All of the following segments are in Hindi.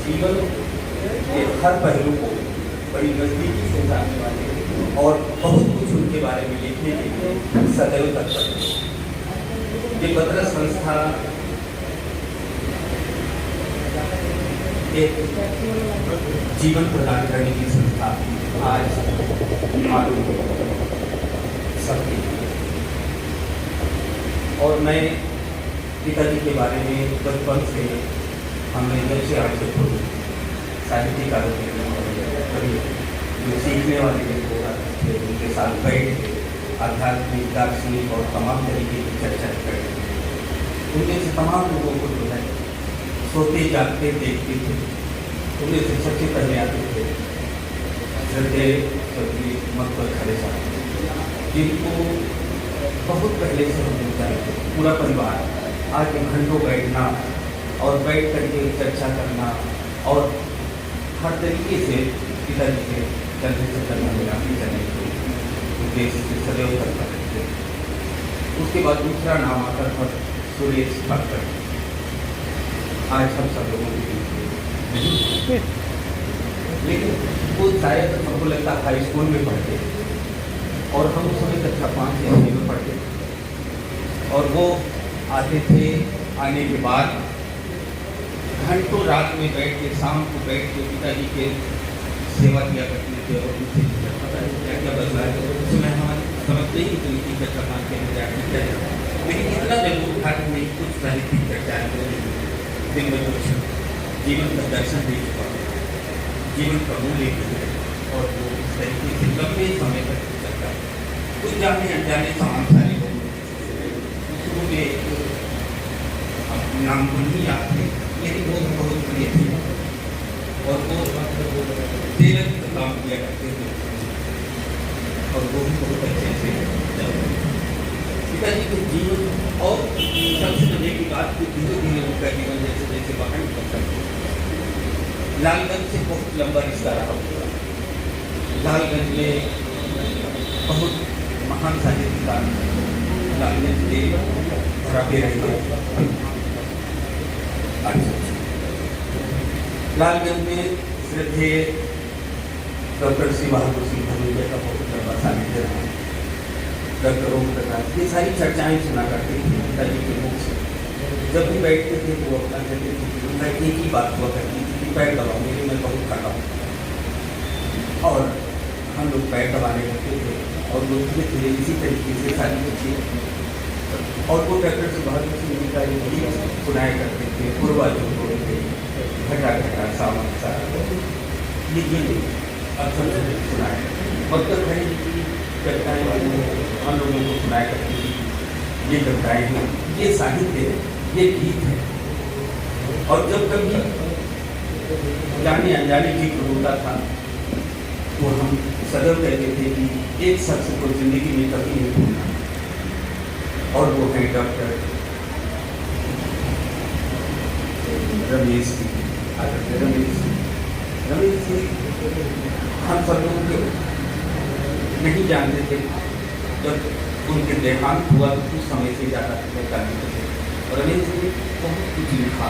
जीवन के हर पहलू को बड़ी नज़दीकी से जानने वाले और बहुत कुछ उनके बारे में लिखने के लिए सदैव तत्पर हैं। ये बदरस संस्था एक जीवन प्रदान करने की संस्था आज मालूम सबके लिए। और मैं पिताजी के बारे में बचपन से हमने जब से आज तक साहित्यकारों के कभी जो सीखने वाले लोग थे उनके साथ बैठ के आध्यात्मिक दार्शनिक और तमाम तरीके की चर्चा करते थे। उनमें से तमाम लोगों को जो है सोते जागते देखते थे। उनमें से सबसे पहले आते थे श्रद्धेय स्वर्गीय मकबर खड़े साहब, जिनको बहुत पहले से हम मिलता है पूरा परिवार आज घंटों बैठना और बैठ करके चर्चा करना और हर तरीके से पिताजी के चलने से चलना मिलाती चलने के उद्देश्य से सदैव करता रहते। उसके बाद दूसरा नाम आता था सुरेश ठाकर। आज हम सब लोगों के बीच में, लेकिन वो शायद हमको लगता हाई स्कूल में पढ़ते और हम उस समय कक्षा 5 या 6 में पढ़ते और वो आते थे। आने के बाद घंटों रात में बैठ के शाम को बैठ के पिताजी के सेवा किया करते थे और उनसे पता नहीं क्या क्या बदला है उसमें हमारे समझते ही तो इनकी चर्चा मान के लेकिन इतना जरूर था कि नहीं कुछ साहित्यिक चर्चाएँ दिन में कुछ जीवन का दर्शन दे चुका जीवन का मूल्य और वो इस तरीके से लंबे समय तक चलता है। कुछ जाने अनजाने तमाम सारे लोग शुरू में नाम को नहीं याद थे लेकिन वो बहुत प्रिय थे और वो तेरह काम किया करते थे और वो भी बहुत अच्छे से पिताजी के जीवन और सबसे मजे की बात कि धीरे धीरे उनका जीवन जैसे जैसे बाहर निकलता है। लालगंज से बहुत लंबा रिश्ता रहा होगा। लालगंज में बहुत महान साहित्यकार लालगंज के धरापे रहे। लालगंज में श्रद्धेय डॉक्टर श्री बहादुर सिंह धनुजा का बहुत लंबा सानिध्य रहा। डॉक्टर ओम प्रकाश ये सारी चर्चाएं सुना करते थे पिताजी के मुख से। जब भी बैठते थे वो अपना कहते थे उनका एक ही बात हुआ करती थी कि पैर दबाओ, मेरे मैं बहुत खाता हूँ। और हम लोग पैर दबाने लगते थे और लोग धीरे इसी तरीके से सारी बच्चे और वो डॉक्टर श्री बहादुर सिंह का एक गीत सुनाया करते थे पूर्वाजों को घटा घटा सावन सा ये गीत अक्सर सुनाए। मतलब है कि कविताएँ हम लोगों को सुनाया करती थी। ये कविताएँ हैं, ये साहित्य है, ये गीत है। और जब कभी जाने अनजाने जिक्र होता था तो हम सदैव कहते थे कि एक शख्स को जिंदगी में कभी नहीं भूलना और वो है डॉक्टर रमेश जी। रमेश जी हम सब लोग नहीं जानते थे। जब उनके देहांत हुआ तो कुछ समय से ज़्यादा जानते थे। और रमेश जी ने बहुत कुछ लिखा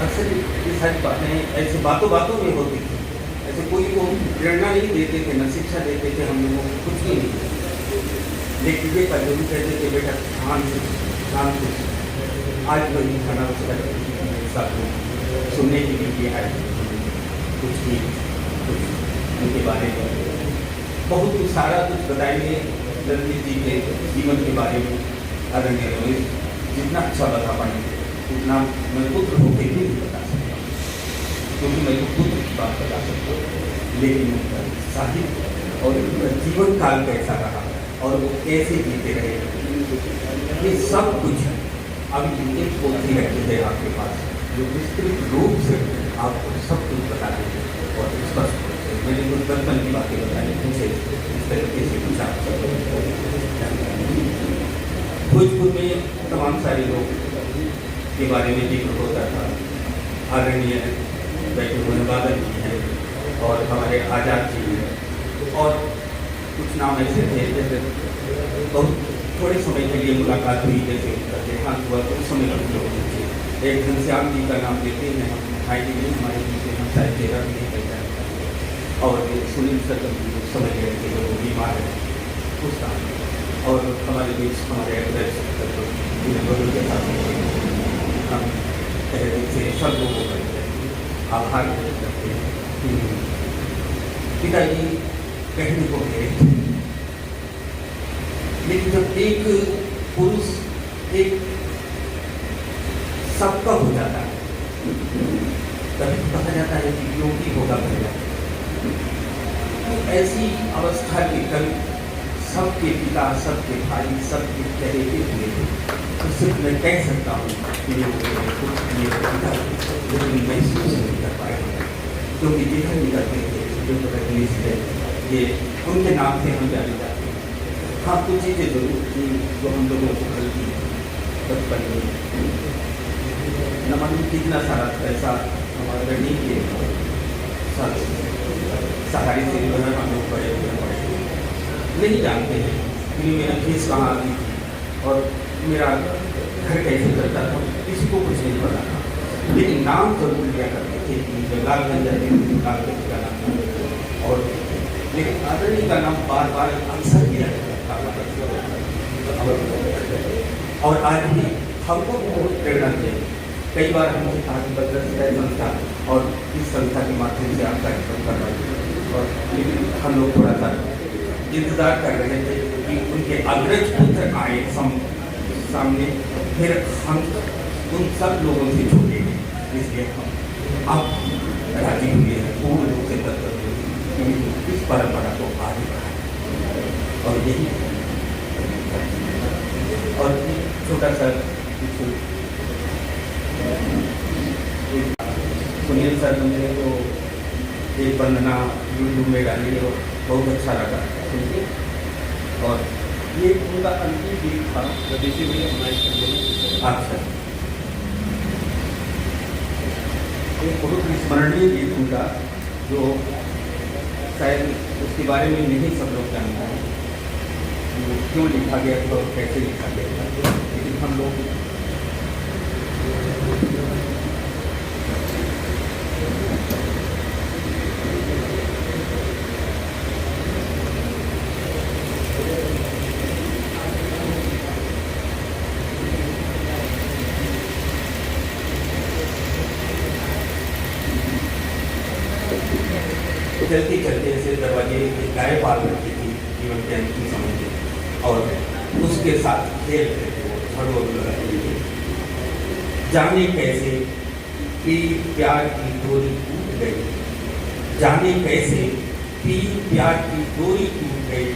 अक्सर ये सारी बातें ऐसे बातों बातों में होती थी। ऐसे कोई को प्रेरणा नहीं देते थे, न शिक्षा देते थे हम लोगों को, कुछ भी नहीं। लेकिन ये पर जरूर कहते थे बेटा ध्यान से आज वही खाना उसका सब सुनने के लिए आए। कुछ भी कुछ उनके बारे में बहुत कुछ सारा कुछ बताएंगे रणजीत जी के जीवन के बारे में। आदरणीय रमेश जितना अच्छा बता पाएंगे उतना मैं पुत्र होकर भी नहीं बता सकता क्योंकि मैं तो पुत्र की बात बता सकता हूँ। लेकिन उनका साहित्य और उनका जीवन काल कैसा रहा और वो कैसे जीते रहे ये सब कुछ अभी एक पोथी रखी है आपके पास जो विस्तृत रूप से आपको सब कुछ बता देंगे और स्पष्ट मैंने कुछ बचपन की बातें बताई उनसे इस तरीके से कुछ आप सब भोजपुर में तमाम सारे लोग के बारे में जिक्र होता था। आदरणीय बैठे हुए बादल जी हैं और हमारे आज़ाद जी हैं और कुछ नाम ऐसे थे जैसे बहुत थोड़े समय के लिए मुलाकात हुई, जैसे उनका देहांत हुआ तो उस समय हम लोग थे एक घनश्याम जी का नाम लेते हैं हम, भाई जी ने हमारे बीच में, हम शायद चेहरा भी नहीं पहचान, और सुनील सर समझ गए कि वो बीमार है उस टाइम, और हमारे बीच हमारे एड्रेस के साथ हम पहले से सब लोगों का आभार व्यक्त करते हैं। पिताजी कहने को गए थे, लेकिन जब एक पुरुष एक सबका हो जाता है तभी कहा जाता है कि योगी होगा पहला। तो ऐसी अवस्था के कल सबके पिता, सबके भाई, सबके चहेते हुए तो सिर्फ मैं कह सकता हूँ कि लेकिन महसूस नहीं कर पाए, क्योंकि जिधर भी करते थे जो इंग्लिश है ये उनके नाम से हम जाने जाते हैं। हाँ, कुछ चीज़ें जरूर थी जो हम लोगों को गलती बचपन में न मालूम कितना सारा पैसा हमारे नहीं किए सहारे से जो है हम लोग बड़े पड़े नहीं जानते हैं कि मेरा फीस कहाँ आती थी और मेरा घर कैसे चलता था, किसी को कुछ नहीं पता था, लेकिन नाम जरूर लिया करते थे कि लालगंज लालगंज का नाम, और लेकिन आदरणीय का नाम बार बार अक्सर लिया जाता था। और आज भी हमको बहुत प्रेरणा देती। कई बार हम संस्था और इस संस्था के माध्यम से आप कार्यक्रम कर रहे थे, और लेकिन हम लोग थोड़ा सा इंतजार कर रहे थे कि उनके अग्रज पुत्र आए सामने, फिर हम उन सब लोगों से छूटेंगे, इसलिए हम अब राजी हुए हैं पूर्ण रूप से तत्पर इस परंपरा को आगे बढ़ाएं। और यही और छोटा सा सुनील सर ने तो एक वंदना यूट्यूब में डाली और बहुत अच्छा लगा सुनके, और ये उनका अंतिम गीत था अच्छा, एक बहुत स्मरणीय गीत उनका जो शायद उसके बारे में नहीं सब लोग जानते हैं क्यों लिखा गया था और कैसे लिखा गया था, लेकिन हम लोग चलते चलते ऐसे दरवाजे गाय पाल रखी थी जीवन के अंतिम समय में, और उसके साथ खेल रहे थे वो थे। जाने कैसे पीर प्यार की डोरी टूट गई, जाने कैसे पीर प्यार की डोरी टूट गई,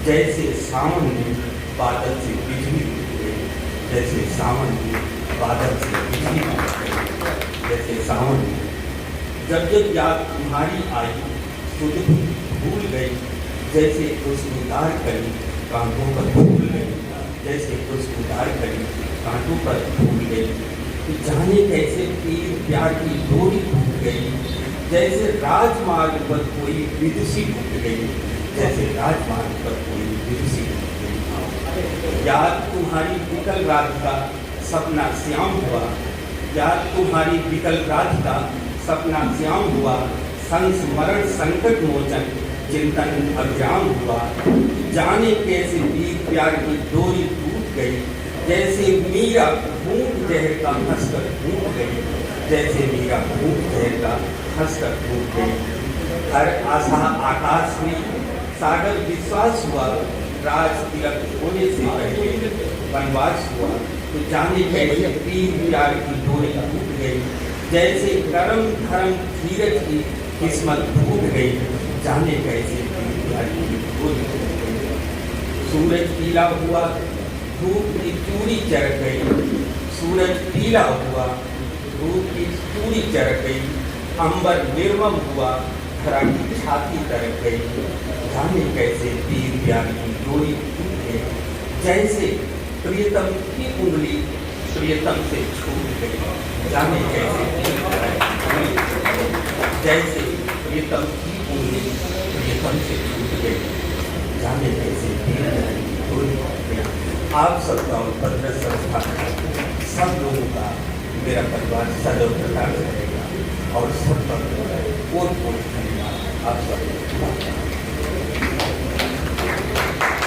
जैसे सावन में बादल से बिजली टूट गई, जैसे सावन में बादल से बिजली टूट गई, जैसे सावन में जब जब याद तुम्हारी आई तुझ भूल गई, जैसे खुशबूदार कली कांटों पर भूल गई, जैसे खुशबूदार कली कांटों पर भूल गई। जाने कैसे पीर प्यार की डोरी टूट गई, जैसे राजमार्ग पर कोई विदुषी टूट गई, जैसे राजमार्ग पर कोई विदुषी टूट गई। याद तुम्हारी विकल रात का सपना श्याम हुआ, याद तुम्हारी विकल रात का सपना श्याम हुआ, संस्मरण संकट मोचन चिंतन अभिराम हुआ। जाने कैसे पीर प्यार की डोरी टूट गई, जैसे मीरा भूख जहर का हंसकर टूट गई, जैसे मीरा भूख जहर का हंसकर टूट गई। हर आशा आकाश में सागर विश्वास हुआ, राज तिलक होने से पहले वनवास हुआ। तो जाने कैसे पीर प्यार की डोरी टूट गई, जैसे कर्म धर्म धीरज की किस्मत टूट गई, जाने कैसे पीर प्यार की डोरी टूट गई। सूरज पीला हुआ, धूप की चूड़ी चढ़ गई, सूरज पीला हुआ, धूप की चूड़ी चढ़ गई, अंबर निर्मम हुआ, धरा की छाती तर गई, जाने कैसे पीर प्यार की डोरी टूट गई। जैसे प्रियतम की उंगली प्रियतम से छूट गई, जाने कैसे जैसे प्रियतम की उंगली प्रियतम से छूट गई, जाने कैसे पीर प्यार की डोरी टूट गई। आप सबका और भद्र संस्था सब लोगों का मेरा परिवार सदैव प्रकाश रहेगा और सब पर बहुत बहुत धन्यवाद आप सब।